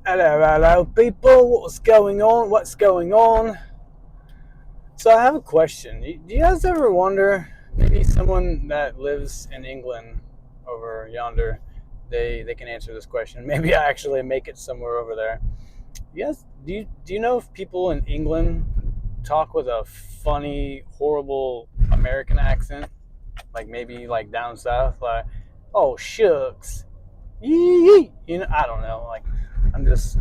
Hello, people. What's going on? What's going on? So, I have a question. Do you guys ever wonder, maybe someone that lives in England over yonder, they can answer this question. Maybe I actually make it somewhere over there. Yes. Do you know if people in England talk with a funny, horrible American accent, like maybe like down south, like, oh shucks, yee. I don't know. Like, I'm just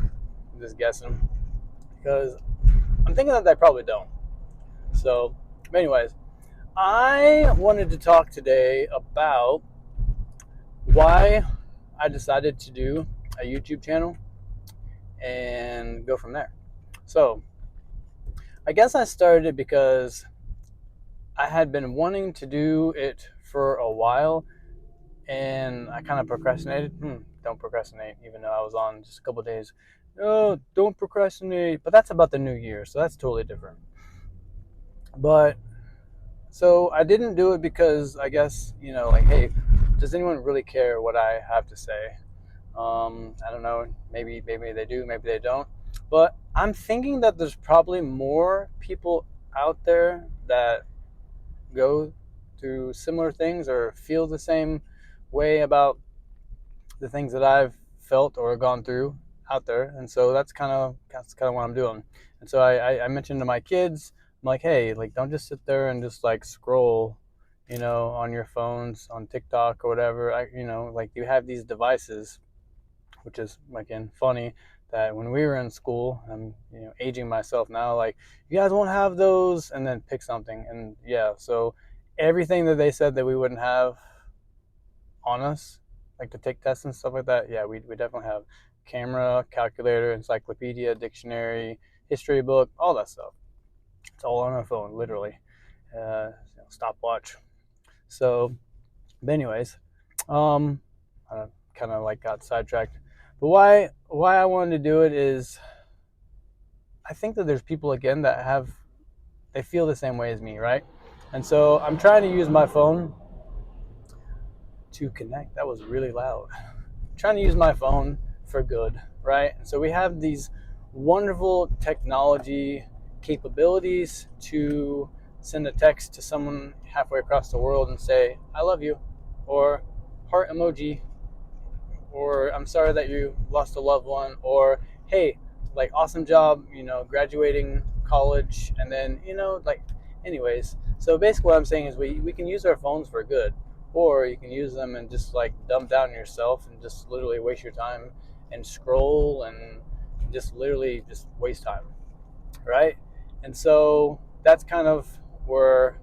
guessing because I'm thinking that they probably don't. So, anyways, I wanted to talk today about why I decided to do a YouTube channel and go from there. So, I guess I started it because I had been wanting to do it for a while and I kind of procrastinated. Don't procrastinate, even though I was on just a couple of days. No, don't procrastinate. But that's about the new year, so that's totally different. But so I didn't do it because I guess, like, hey, does anyone really care what I have to say? I don't know. Maybe they do, maybe they don't. But I'm thinking that there's probably more people out there that go through similar things or feel the same way about the things that I've felt or gone through out there, and so that's kind of what I'm doing. And so I mentioned to my kids, I'm like, hey, like don't just sit there and just like scroll, on your phones on TikTok or whatever. Like you have these devices, which is again funny that when we were in school, I'm aging myself now. Like you guys won't have those, and then pick something, and yeah, so everything that they said that we wouldn't have on us, like to take tests and stuff like that, yeah, we definitely have camera, calculator, encyclopedia, dictionary, history book, all that stuff. It's all on our phone, literally. Stopwatch. So, but anyways, um, I kind of like got sidetracked. But why I wanted to do it is I think that there's people again that they feel the same way as me, right? And so I'm trying to use my phone to connect. That was really loud. Trying to use my phone for good, right? And so we have these wonderful technology capabilities to send a text to someone halfway across the world and say, I love you, or heart emoji, or I'm sorry that you lost a loved one, or hey, like awesome job, graduating college, and then, like, anyways. So basically what I'm saying is we can use our phones for good, or you can use them and just like dumb down yourself and just literally waste your time and scroll and just literally just waste time, right? And so that's kind of where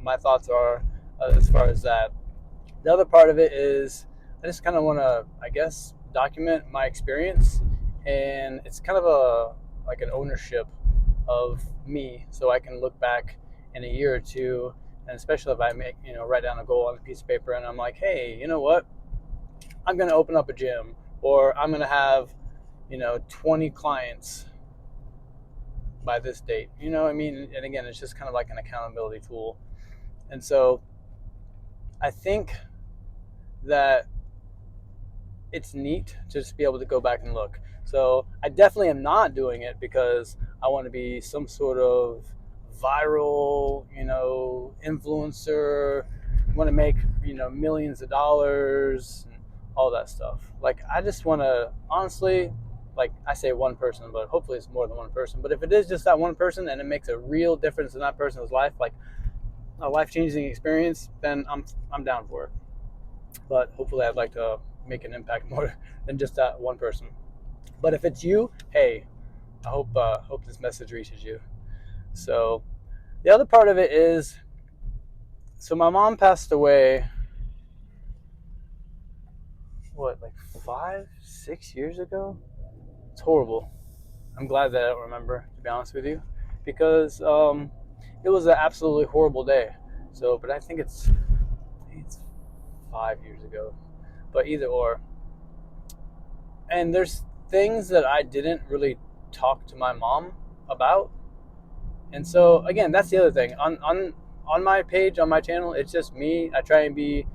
my thoughts are as far as that. The other part of it is I just kind of want to, I guess, document my experience, and it's kind of a like an ownership of me, so I can look back in a year or two, and especially if I make write down a goal on a piece of paper, and I'm like, hey, you know what? I'm going to open up a gym, or I'm going to have 20 clients by this date. You know what I mean? And again, it's just kind of like an accountability tool, and so I think that it's neat to just be able to go back and look. So I definitely am not doing it because I want to be some sort of viral, influencer. I want to make, millions of dollars and all that stuff. Like I just want to honestly, like I say one person, but hopefully it's more than one person. But if it is just that one person and it makes a real difference in that person's life, like a life-changing experience, then I'm down for it. But hopefully I'd like to make an impact more than just that one person. But if it's you, hey, I hope this message reaches you. So the other part of it is, so my mom passed away, what, like 5, 6 years ago? It's horrible. I'm glad that I don't remember, to be honest with you, because it was an absolutely horrible day. So, but I think it's 5 years ago. But either or, and there's things that I didn't really talk to my mom about. And so again, that's the other thing. On my page, on my channel, it's just me. I try and be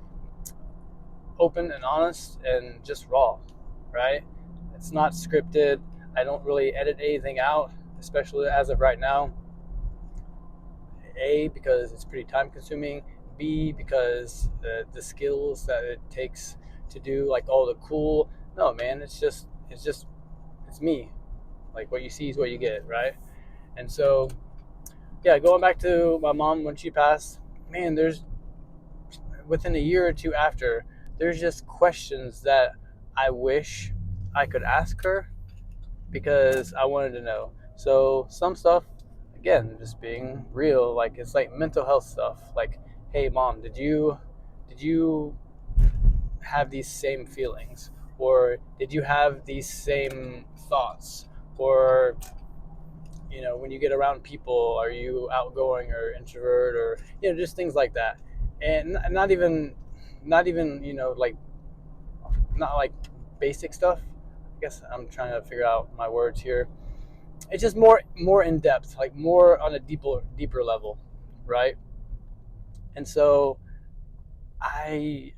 open and honest and just raw, right? It's not scripted. I don't really edit anything out, especially as of right now. A, because it's pretty time consuming. B, because the skills that it takes to do like all the cool. No, man, it's me. Like what you see is what you get, right? And so, yeah, going back to my mom when she passed, man, there's within a year or two after, there's just questions that I wish I could ask her because I wanted to know. So some stuff, again, just being real, like it's like mental health stuff. Like, hey, mom, did you have these same feelings, or did you have these same thoughts, or when you get around people, are you outgoing or introvert, or just things like that, and not even like not like basic stuff. I guess I'm trying to figure out my words here. It's just more in depth, like more on a deeper level, right? And so I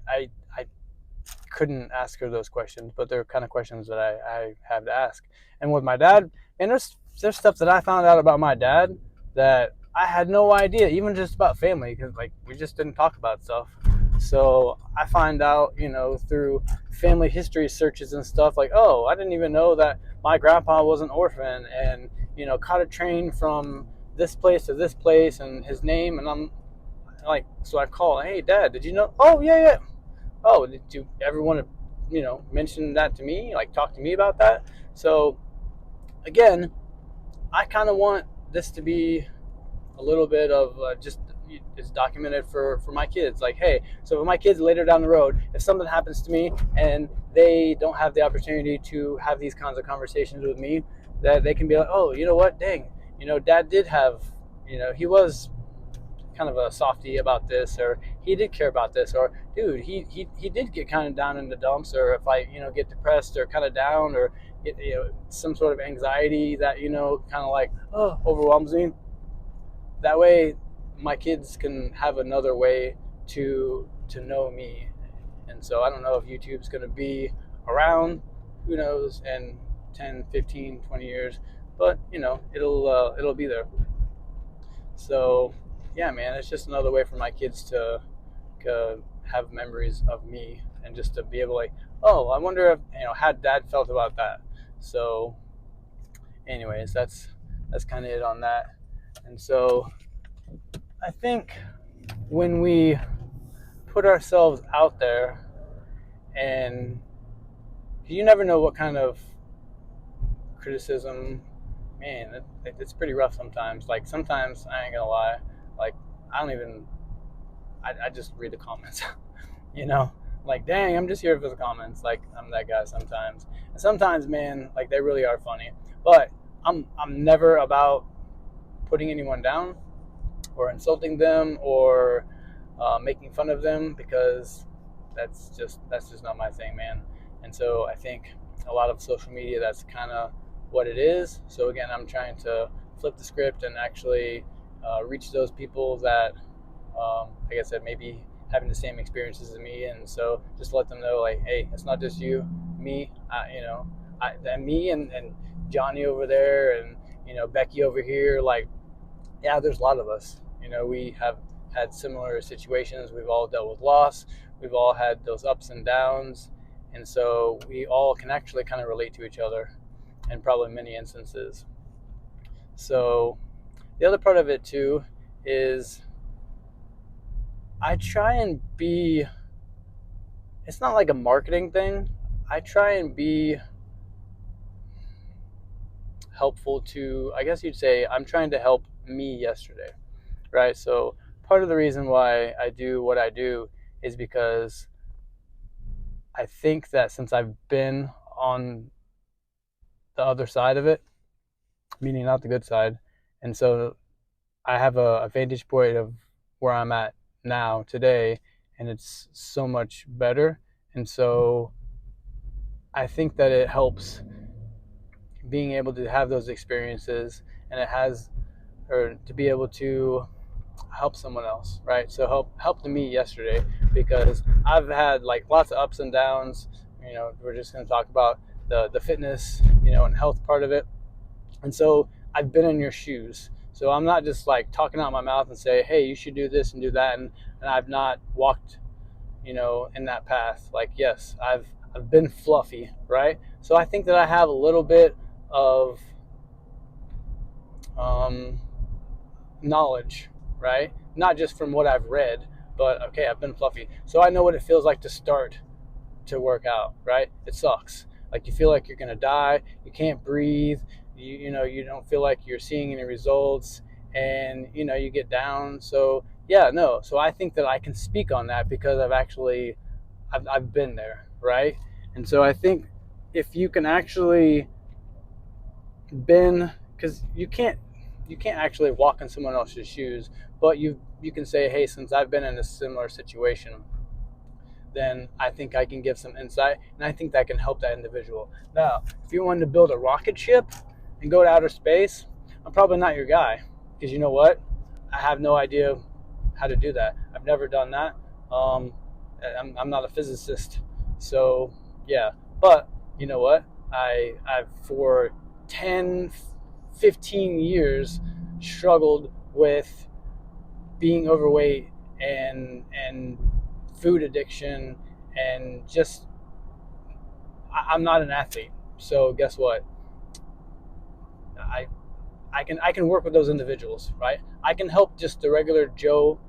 couldn't ask her those questions, but they're kind of questions that I have to ask. And with my dad, and there's stuff that I found out about my dad that I had no idea, even just about family, because like we just didn't talk about stuff. So I find out, through family history searches and stuff, like, oh, I didn't even know that my grandpa was an orphan, and caught a train from this place to this place, and his name, and I'm like, so I call, hey, Dad, did you know? Oh, yeah, yeah. Oh, did you ever want to, mention that to me? Like, talk to me about that? So, again, I kind of want this to be a little bit of just it's documented for my kids. Like, hey, so for my kids later down the road, if something happens to me and they don't have the opportunity to have these kinds of conversations with me, that they can be like, oh, you know what, dang, Dad did have, he was kind of a softie about this, or he did care about this, or dude, he did get kind of down in the dumps, or if I get depressed or kind of down, or get some sort of anxiety that kind of like overwhelms me. That way my kids can have another way to know me. And so I don't know if YouTube's going to be around, who knows, in 10, 15, 20 years, but it'll be there. So yeah, man, it's just another way for my kids to have memories of me, and just to be able, like, oh, I wonder if how Dad felt about that. So anyways, that's kind of it on that. And so I think when we put ourselves out there, and you never know what kind of criticism, man, it's pretty rough sometimes. Like, sometimes I ain't gonna lie, like, I don't even I just read the comments. you know like, dang, I'm just here for the comments. Like, I'm that guy sometimes. And sometimes, man, like, they really are funny, but I'm never about putting anyone down or insulting them, or making fun of them, because that's just not my thing, man. And so I think a lot of social media, that's kind of what it is. So again, I'm trying to flip the script and actually reach those people that, like I said, maybe having the same experiences as me, and so just let them know, like, hey, it's not just you, me, and me, and Johnny over there, and Becky over here. Like, yeah, there's a lot of us. We have had similar situations. We've all dealt with loss. We've all had those ups and downs. And so we all can actually kind of relate to each other in probably many instances. So the other part of it too is I try and be, it's not like a marketing thing. I try and be helpful to, I guess you'd say, I'm trying to help me yesterday, right? So part of the reason why I do what I do is because I think that since I've been on the other side of it, meaning not the good side, and so I have a vantage point of where I'm at now today, and it's so much better. And so I think that it helps being able to have those experiences, and it has, or to be able to help someone else, right? So help me yesterday, because I've had like lots of ups and downs. We're just going to talk about the fitness, and health part of it. And so I've been in your shoes. So I'm not just like talking out my mouth and say, hey, you should do this and do that. And I've not walked, in that path. Like, yes, I've been fluffy, right? So I think that I have a little bit of um, knowledge, right? Not just from what I've read, but okay, I've been fluffy. So I know what it feels like to start to work out, right? It sucks. Like you feel like you're gonna die, you can't breathe, you don't feel like you're seeing any results, and you get down. So yeah, no. So I think that I can speak on that because I've been there, right? And so I think if you can actually been, because you can't actually walk in someone else's shoes, but you can say, hey, since I've been in a similar situation, then I think I can give some insight, and I think that can help that individual. Now, if you wanted to build a rocket ship and go to outer space, I'm probably not your guy, because you know what? I have no idea how to do that. I've never done that. Um, I'm not a physicist, so yeah. But you know what? I've for 10, 15 years struggled with being overweight and food addiction, and just I'm not an athlete. So guess what? I I can work with those individuals, right? I can help just the regular Joe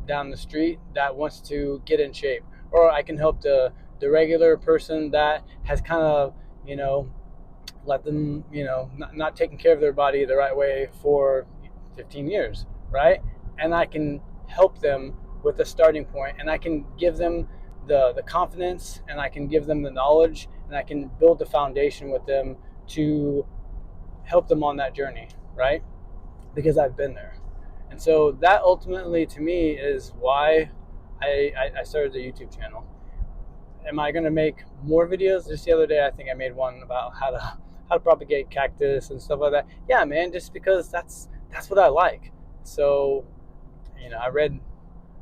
down the street that wants to get in shape, or I can help the regular person that has kind of let them not taking care of their body the right way for 15 years, right? And I can help them with a starting point, and I can give them the confidence, and I can give them the knowledge, and I can build the foundation with them to help them on that journey, right? Because I've been there. And so that ultimately to me is why I started the YouTube channel. Am I going to make more videos? Just the other day, I think I made one about how to propagate cactus and stuff like that. Yeah, man, just because that's what I like. So, I read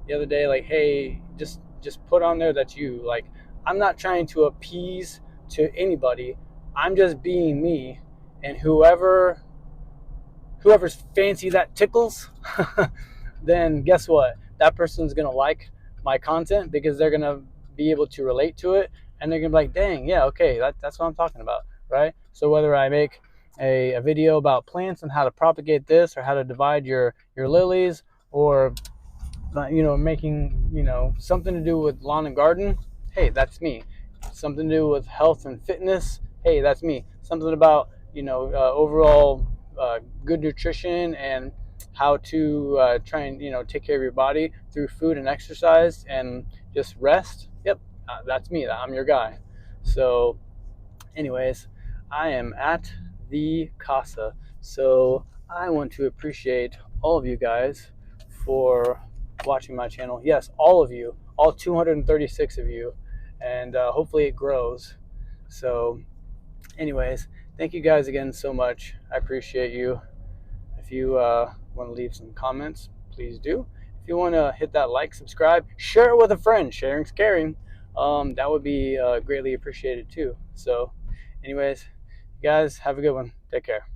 the other day, like, hey, just put on there that you like. I'm not trying to appease to anybody. I'm just being me, and whoever's fancy that tickles, then guess what? That person's gonna like my content because they're gonna be able to relate to it, and they're gonna be like, dang, yeah, okay, that's what I'm talking about, right? So whether I make a video about plants and how to propagate this, or how to divide your lilies, or making something to do with lawn and garden, hey, that's me. Something to do with health and fitness, hey, that's me. Something about overall good nutrition and how to try and take care of your body through food and exercise and just rest. Yep, that's me. I'm your guy. So anyways, I am at the casa, so I want to appreciate all of you guys for watching my channel. Yes, all of you, all 236 of you, and hopefully it grows. So anyways, thank you guys again so much. I appreciate you. If you want to leave some comments, please do. If you want to hit that like, subscribe, share it with a friend. Sharing's caring. That would be greatly appreciated too. So anyways, you guys have a good one. Take care.